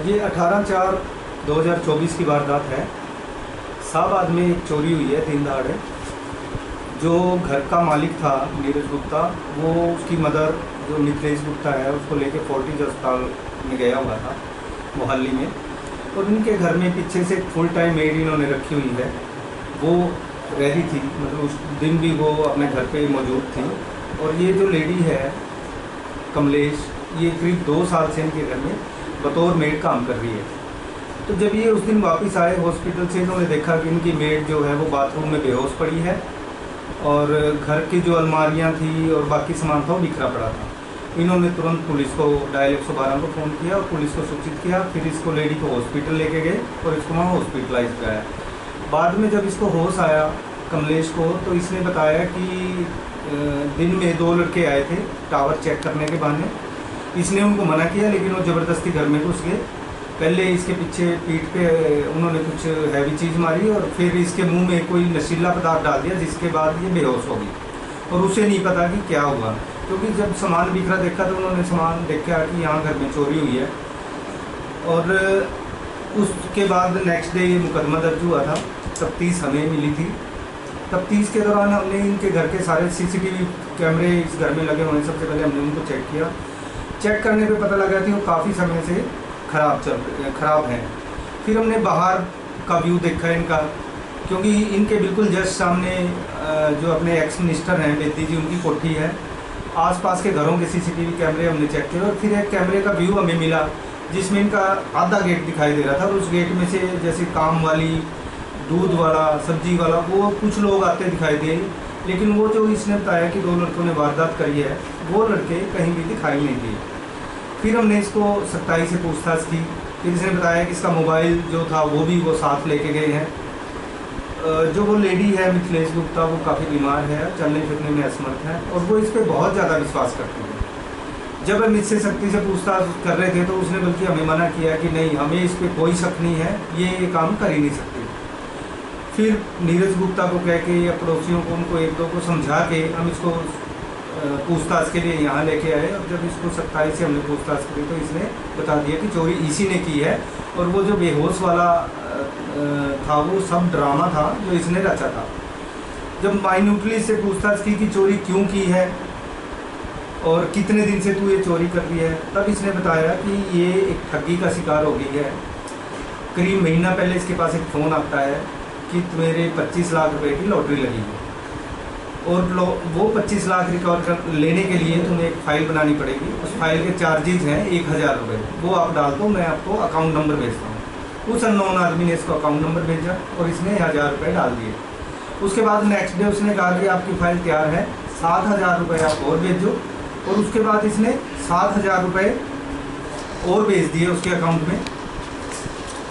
ये 18/4/2024 की वारदात है। शाहबाद में एक चोरी हुई है दिन दहाड़े। जो घर का मालिक था नीरज गुप्ता, वो उसकी मदर जो मिथिलेश गुप्ता है उसको लेके फोर्टिज अस्पताल में गया हुआ था मोहाली में। और उनके घर में पीछे से फुल टाइम मेड इन्होंने रखी हुई है, वो रह थी, मतलब उस दिन भी वो अपने घर पे मौजूद थी। और ये जो लेडी है कमलेश, ये करीब 2 साल से इनके घर में बतौर मेड काम कर रही है। तो जब ये उस दिन वापस आए हॉस्पिटल से, इन्होंने देखा कि इनकी मेड जो है वो बाथरूम में बेहोश पड़ी है और घर की जो अलमारियां थी और बाकी सामान था वो बिखरा पड़ा था। इन्होंने तुरंत पुलिस को डायल 112 को फ़ोन किया और पुलिस को सूचित किया। फिर इसको लेडी को हॉस्पिटल लेके गए और इसको वहाँ हॉस्पिटलाइज कराया। बाद में जब इसको होश आया कमलेश को, तो इसने बताया कि दिन में 2 लड़के आए थे टावर चेक करने के बहाने। इसने उनको मना किया, लेकिन वो ज़बरदस्ती घर में घुस गए। पहले इसके पीछे पीठ पे उन्होंने कुछ हैवी चीज़ मारी और फिर इसके मुंह में कोई नशीला पदार्थ डाल दिया, जिसके बाद ये बेहोश हो गई। और उसे नहीं पता कि क्या हुआ, क्योंकि जब सामान बिखरा देखा तो उन्होंने सामान देखा कि यहाँ घर में चोरी हुई है। और उसके बाद नेक्स्ट डे ये मुकदमा दर्ज हुआ था। तफ्तीश हमें मिली थी। तफ्तीश के दौरान हमने इनके घर के सारे CCTV कैमरे इस घर में लगे हुए हैं। सबसे पहले हमने उनको चेक किया। चेक करने पे पता लगा कि वो काफ़ी समय से ख़राब हैं। फिर हमने बाहर का व्यू देखा इनका, क्योंकि इनके बिल्कुल जस्ट सामने जो अपने एक्स मिनिस्टर हैं बेदी जी, उनकी कोठी है। आसपास के घरों के CCTV कैमरे हमने चेक किए और फिर एक कैमरे का व्यू हमें मिला जिसमें इनका आधा गेट दिखाई दे रहा था। और उस गेट में से जैसे काम वाली, दूध वाला, सब्जी वाला, वो कुछ लोग आते दिखाई दिए। लेकिन वो जो इसने बताया कि 2 लड़कों ने वारदात करी है, वो लड़के कहीं भी दिखाई नहीं दिए। फिर हमने इसको सख्ताई से पूछताछ की। फिर इसने बताया कि इसका मोबाइल जो था वो भी वो साथ लेके गए हैं। जो वो लेडी है मिथिलेश गुप्ता, वो काफ़ी बीमार है, चलने फिरने में असमर्थ है और वो इस पर बहुत ज़्यादा विश्वास करती है। जब हम इससे सख्ती से पूछताछ कर रहे थे तो उसने बल्कि हमें मना किया कि नहीं, हमें इस पर कोई शक नहीं है, ये काम कर ही नहीं सकती। फिर नीरज गुप्ता को कह के या पड़ोसियों को, उनको 1-2 को समझा के हम इसको पूछताछ के लिए यहाँ लेके आए। और जब इसको सख्ताई से हमने पूछताछ की तो इसने बता दिया कि चोरी इसी ने की है और वो जो बेहोश वाला था वो सब ड्रामा था जो इसने रचा था। जब माइन्यूटली से पूछताछ की कि चोरी क्यों की है और कितने दिन से तू ये चोरी कर रही है, तब इसने बताया कि ये एक ठगी का शिकार हो गई है। करीब महीना पहले इसके पास एक फ़ोन आता है कि मेरे 25 लाख रुपए की लॉटरी लगी है और वो 25 लाख रिकवर कर लेने के लिए तुम्हें एक फ़ाइल बनानी पड़ेगी। उस फाइल के चार्जेज हैं 1000 रुपये, वो आप डाल दो, मैं आपको अकाउंट नंबर भेजता हूँ। उस अननोन आदमी ने इसको अकाउंट नंबर भेजा और इसने 1000 रुपये डाल दिए। उसके बाद नेक्स्ट डे उसने कहा कि आपकी फ़ाइल तैयार है, 7000 रुपये आप और भेजो। और उसके बाद इसने 7000 रुपये और भेज दिए उसके अकाउंट में।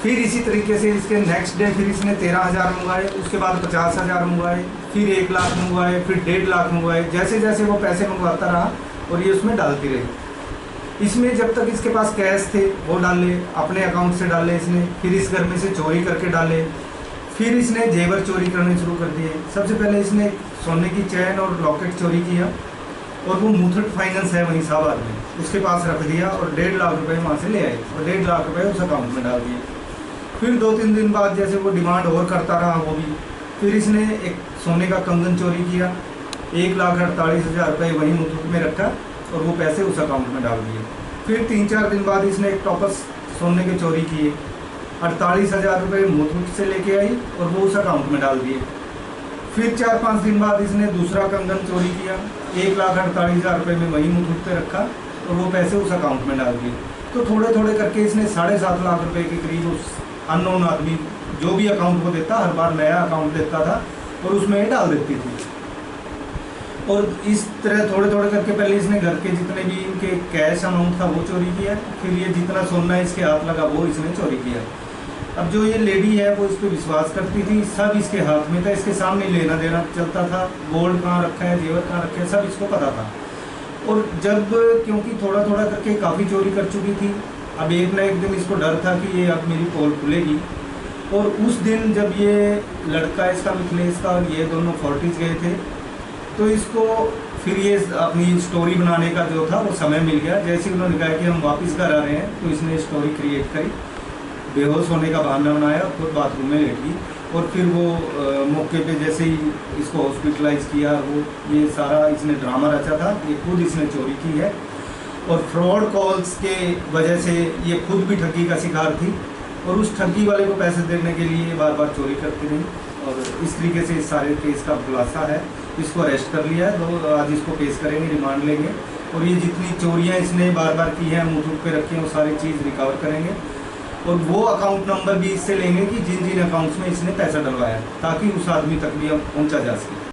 फिर इसी तरीके से इसके नेक्स्ट डे फिर इसने 13,000 मंगवाए, उसके बाद 50,000 मंगवाए, फिर 1 लाख मंगवाए, फिर 1.5 लाख मंगवाए। जैसे जैसे वो पैसे मंगवाता रहा और ये उसमें डालती रही। इसमें जब तक इसके पास कैश थे वो डाले, अपने अकाउंट से डाले इसने, फिर इस घर में से चोरी करके डाले। फिर इसने जेवर चोरी करने शुरू कर दिए। सबसे पहले इसने सोने की चैन और लॉकेट चोरी किया और वो मुथूट फाइनेंस है वहीं शाहबाद में, उसके पास रख दिया और 1.5 लाख रुपये वहाँ से ले आए और 1.5 लाख रुपये उस अकाउंट में डाल दिए। फिर 2-3 दिन बाद जैसे वो डिमांड और करता रहा वो भी, फिर इसने एक सोने का कंगन चोरी किया, 1,48,000 रुपये वहीं मुथूट में रखा और वो पैसे उस अकाउंट में डाल दिए। फिर 3-4 दिन बाद इसने एक टॉपस सोने के चोरी किए, 48,000 रुपये मुथूट से लेके आई और वो उस अकाउंट में डाल दिए। फिर 4-5 दिन बाद इसने दूसरा कंगन चोरी किया, 1,48,000 रुपये में वहीं मुथूट पे रखा और वो पैसे उस अकाउंट में डाल दिए। तो थोड़े थोड़े करके इसने 7.5 लाख रुपये के करीब उस अननोन आदमी जो भी अकाउंट को देता, हर बार नया अकाउंट देता था और उसमें डाल देती थी। और इस तरह थोड़े थोड़े करके पहले इसने घर के जितने भी इनके कैश अमाउंट था वो चोरी किया, फिर ये जितना सोना इसके हाथ लगा वो इसने चोरी किया। अब जो ये लेडी है वो इस पर विश्वास करती थी, सब इसके हाथ में था, इसके सामने लेना देना चलता था, गोल्ड कहाँ रखा है, जेवर कहाँ रखे हैं, सब इसको पता था। और जब क्योंकि थोड़ा थोड़ा करके काफ़ी चोरी कर चुकी थी, अब एक ना एक दिन इसको डर था कि ये अब मेरी पोल खुलेगी। और उस दिन जब ये लड़का इसका मिथिलेश का और ये दोनों फोर्टिस गए थे, तो इसको फिर ये अपनी स्टोरी बनाने का जो था वो समय मिल गया। जैसे उन्होंने कहा कि हम वापस घर आ रहे हैं, तो इसने स्टोरी क्रिएट करी बेहोश होने का बहाना बनाया, खुद बाथरूम में लेट गई और फिर वो मौके पे जैसे ही इसको हॉस्पिटलाइज किया, वो ये सारा इसने ड्रामा रचा था। ये खुद इसने चोरी की है और फ्रॉड कॉल्स के वजह से ये खुद भी ठगी का शिकार थी और उस ठगी वाले को पैसे देने के लिए बार बार चोरी करती रही और इस तरीके से इस सारे केस का खुलासा है। इसको अरेस्ट कर लिया है, तो आज इसको पेश करेंगे, रिमांड लेंगे और ये जितनी चोरियां इसने बार बार की हैं, मुठूक पे रखी हैं, वो सारी चीज़ रिकवर करेंगे और वो अकाउंट नंबर भी इससे लेंगे कि जिन जिन अकाउंट्स में इसने पैसा डलवाया, ताकि उस आदमी तक भी अब पहुँचा जा सके।